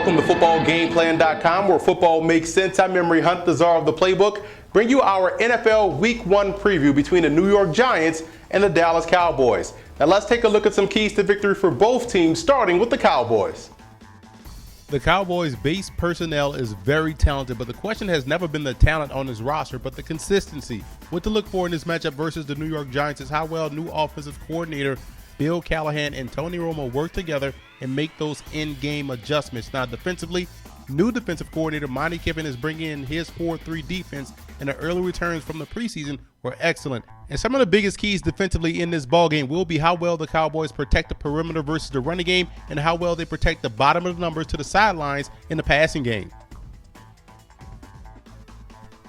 Welcome to FootballGameplan.com, where football makes sense. I'm Emery Hunt, the czar of the playbook. Bring you our NFL Week 1 preview between the New York Giants and the Dallas Cowboys. Now let's take a look at some keys to victory for both teams, starting with the Cowboys. The Cowboys' base personnel is very talented, but the question has never been the talent on his roster, but the consistency. What to look for in this matchup versus the New York Giants is how well new offensive coordinator Bill Callahan and Tony Romo work together and make those in-game adjustments. Now, defensively, new defensive coordinator Monty Kiffin is bringing in his 4-3 defense, and the early returns from the preseason were excellent. And some of the biggest keys defensively in this ballgame will be how well the Cowboys protect the perimeter versus the running game and how well they protect the bottom of the numbers to the sidelines in the passing game.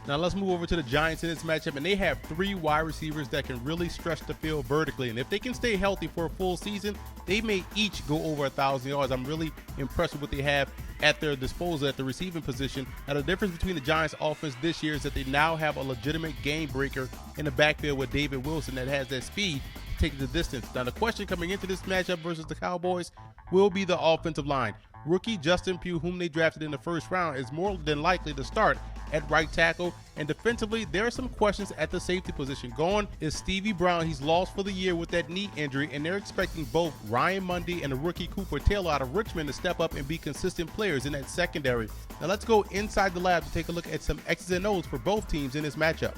Now let's move over to the Giants in this matchup, and they have 3 wide receivers that can really stretch the field vertically. And if they can stay healthy for a full season, they may each go over 1,000 yards. I'm really impressed with what they have at their disposal at the receiving position. Now the difference between the Giants offense this year is that they now have a legitimate game breaker in the backfield with David Wilson that has that speed to take the distance. Now the question coming into this matchup versus the Cowboys will be the offensive line. Rookie Justin Pugh, whom they drafted in the first round, is more than likely to start at right tackle. And defensively, there are some questions at the safety position. Gone is Stevie Brown. He's lost for the year with that knee injury, and they're expecting both Ryan Mundy and the rookie Cooper Taylor out of Richmond to step up and be consistent players in that secondary. Now let's go inside the lab to take a look at some X's and O's for both teams in this matchup.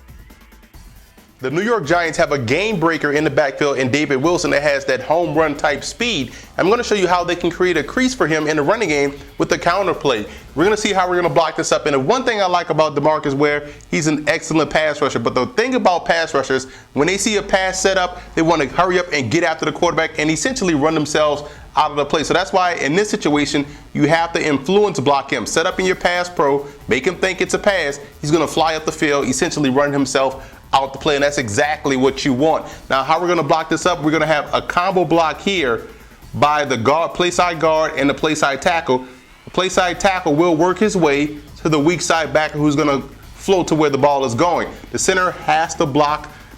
The New York Giants have a game breaker in the backfield in David Wilson that has that home run type speed. I'm going to show you how they can create a crease for him in the running game with the counter play. We're going to see how we're going to block this up. And the one thing I like about DeMarcus Ware, he's an excellent pass rusher. But the thing about pass rushers, when they see a pass set up, they want to hurry up and get after the quarterback and essentially run themselves out of the play. So that's why in this situation, you have to influence block him. Set up in your pass pro, make him think it's a pass. He's going to fly up the field, essentially run himself out the play, and that's exactly what you want. Now, how we're going to block this up, we're going to have a combo block here by the guard, play side guard, and the play side tackle. The play side tackle will work his way to the weak side backer who's going to float to where the ball is going. The center has to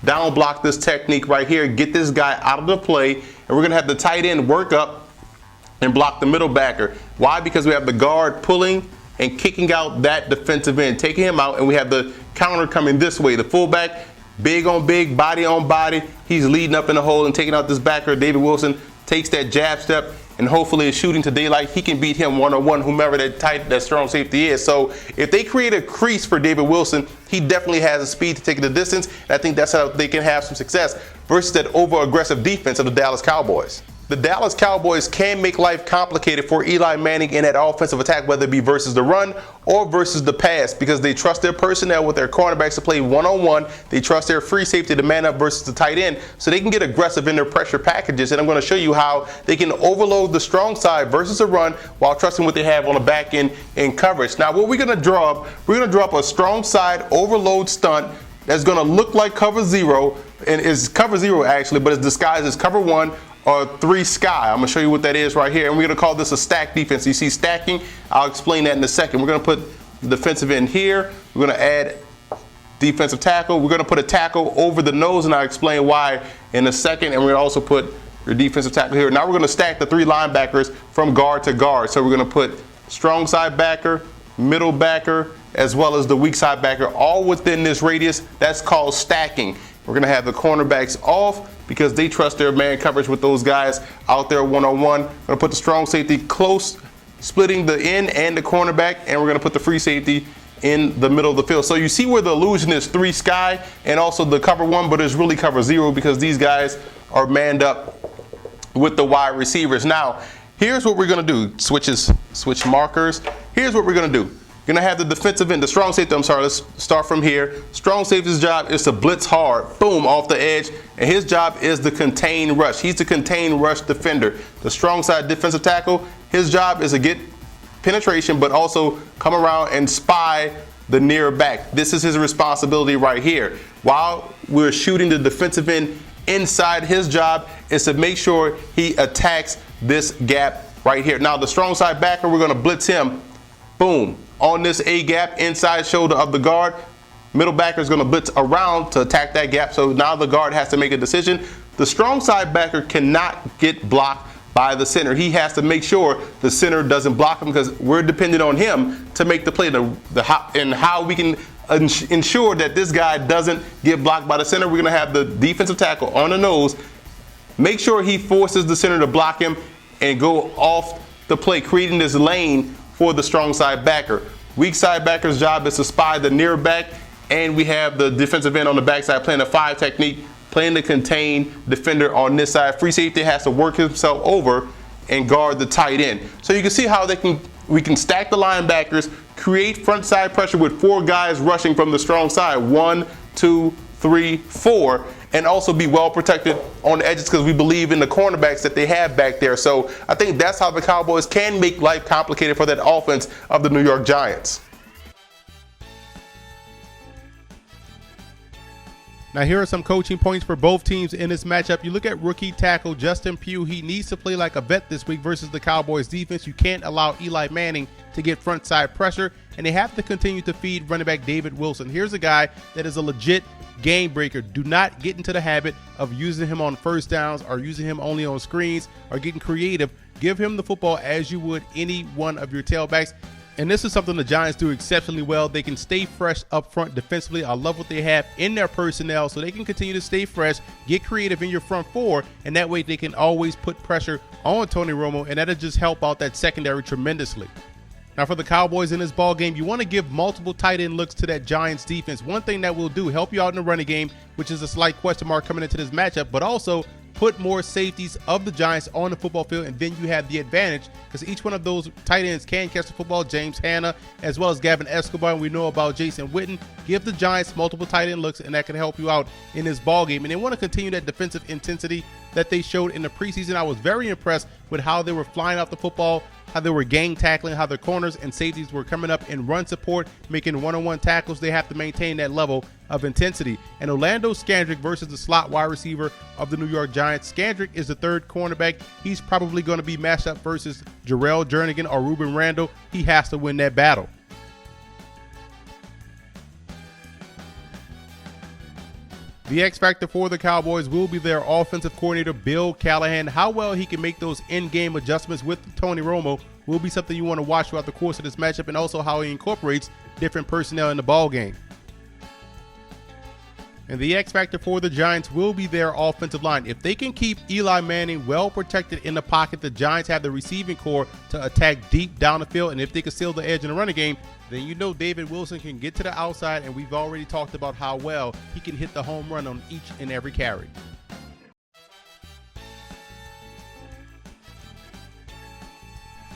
down block this technique right here, get this guy out of the play, and we're going to have the tight end work up and block the middle backer. Why? Because we have the guard pulling and kicking out that defensive end, taking him out, and we have the counter coming this way. The fullback, big on big, body on body. He's leading up in the hole and taking out this backer. David Wilson takes that jab step and hopefully is shooting to daylight. He can beat him one-on-one, whomever that strong safety is. So if they create a crease for David Wilson, he definitely has the speed to take the distance. And I think that's how they can have some success versus that over-aggressive defense of the Dallas Cowboys. The Dallas Cowboys can make life complicated for Eli Manning in that offensive attack, whether it be versus the run or versus the pass, because they trust their personnel with their cornerbacks to play one-on-one. They trust their free safety to man up versus the tight end, so they can get aggressive in their pressure packages. And I'm going to show you how they can overload the strong side versus the run while trusting what they have on the back end in coverage. Now, what we're going to draw up, we're going to draw up a strong side overload stunt that's going to look like cover zero, and is cover zero actually, but it's disguised as cover one or 3 sky. I'm going to show you what that is right here. And we're going to call this a stack defense. You see stacking? I'll explain that in a second. We're going to put the defensive end here. We're going to add defensive tackle. We're going to put a tackle over the nose, and I'll explain why in a second. And we're going to also put your defensive tackle here. Now we're going to stack the 3 linebackers from guard to guard. So we're going to put strong side backer, middle backer, as well as the weak side backer, all within this radius. That's called stacking. We're going to have the cornerbacks off because they trust their man coverage with those guys out there one-on-one. We're going to put the strong safety close, splitting the end and the cornerback, and we're going to put the free safety in the middle of the field. So you see where the illusion is 3 sky and also the cover 1, but it's really cover 0 because these guys are manned up with the wide receivers. Now, here's what we're going to do. Switch markers. Here's what we're going to do. You're going to have the defensive end, the strong safety, let's start from here. Strong safety's job is to blitz hard, boom, off the edge, and his job is the contain rush. He's the contain rush defender. The strong side defensive tackle, his job is to get penetration, but also come around and spy the near back. This is his responsibility right here. While we're shooting the defensive end inside, his job is to make sure he attacks this gap right here. Now, the strong side backer, we're going to blitz him, boom, on this A gap inside shoulder of the guard. Middle backer is going to blitz around to attack that gap. So now the guard has to make a decision. The strong side backer cannot get blocked by the center. He has to make sure the center doesn't block him because we're dependent on him to make the play. And how we can ensure that this guy doesn't get blocked by the center, we're going to have the defensive tackle on the nose. Make sure he forces the center to block him and go off the play, creating this lane for the strong side backer. Weak side backer's job is to spy the near back, and we have the defensive end on the backside playing a 5 technique, playing the contain defender on this side. Free safety has to work himself over and guard the tight end. So you can see how we can stack the linebackers, create front side pressure with 4 guys rushing from the strong side. 1, 2, 3, 4. And also be well protected on the edges because we believe in the cornerbacks that they have back there. So I think that's how the Cowboys can make life complicated for that offense of the New York Giants. Now here are some coaching points for both teams in this matchup. You look at rookie tackle Justin Pugh. He needs to play like a vet this week versus the Cowboys defense. You can't allow Eli Manning to get front side pressure, and they have to continue to feed running back David Wilson. Here's a guy that is a legit game breaker. Do not get into the habit of using him on first downs or using him only on screens or getting creative. Give him the football as you would any one of your tailbacks. And this is something the Giants do exceptionally well. They can stay fresh up front defensively. I love what they have in their personnel, so they can continue to stay fresh, get creative in your front 4, and that way they can always put pressure on Tony Romo, and that'll just help out that secondary tremendously. Now for the Cowboys in this ball game, you want to give multiple tight end looks to that Giants defense. One thing that will do, help you out in the running game, which is a slight question mark coming into this matchup, but also put more safeties of the Giants on the football field, and then you have the advantage because each one of those tight ends can catch the football. James Hanna as well as Gavin Escobar, and we know about Jason Witten. Give the Giants multiple tight end looks, and that can help you out in this ball game. And they want to continue that defensive intensity that they showed in the preseason. I was very impressed with how they were flying out the football, how they were gang tackling, how their corners and safeties were coming up in run support, making one-on-one tackles. They have to maintain that level of intensity. And Orlando Scandrick versus the slot wide receiver of the New York Giants. Scandrick is the 3rd cornerback. He's probably going to be matched up versus Jarrell Jernigan or Ruben Randall. He has to win that battle. The X factor for the Cowboys will be their offensive coordinator, Bill Callahan. How well he can make those in-game adjustments with Tony Romo will be something you want to watch throughout the course of this matchup, and also how he incorporates different personnel in the ball game. And the X factor for the Giants will be their offensive line. If they can keep Eli Manning well protected in the pocket, the Giants have the receiving core to attack deep down the field. And if they can steal the edge in the running game, then you know David Wilson can get to the outside, and we've already talked about how well he can hit the home run on each and every carry.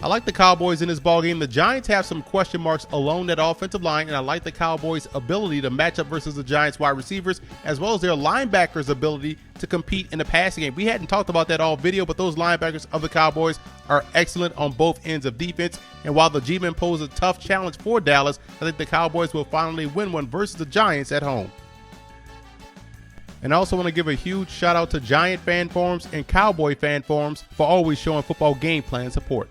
I like the Cowboys in this ballgame. The Giants have some question marks along that offensive line, and I like the Cowboys' ability to match up versus the Giants wide receivers, as well as their linebackers' ability to compete in the passing game. We hadn't talked about that all video, but those linebackers of the Cowboys are excellent on both ends of defense. And while the G-men pose a tough challenge for Dallas, I think the Cowboys will finally win one versus the Giants at home. And I also want to give a huge shout out to Giant fan forums and Cowboy fan forums for always showing football game plan support.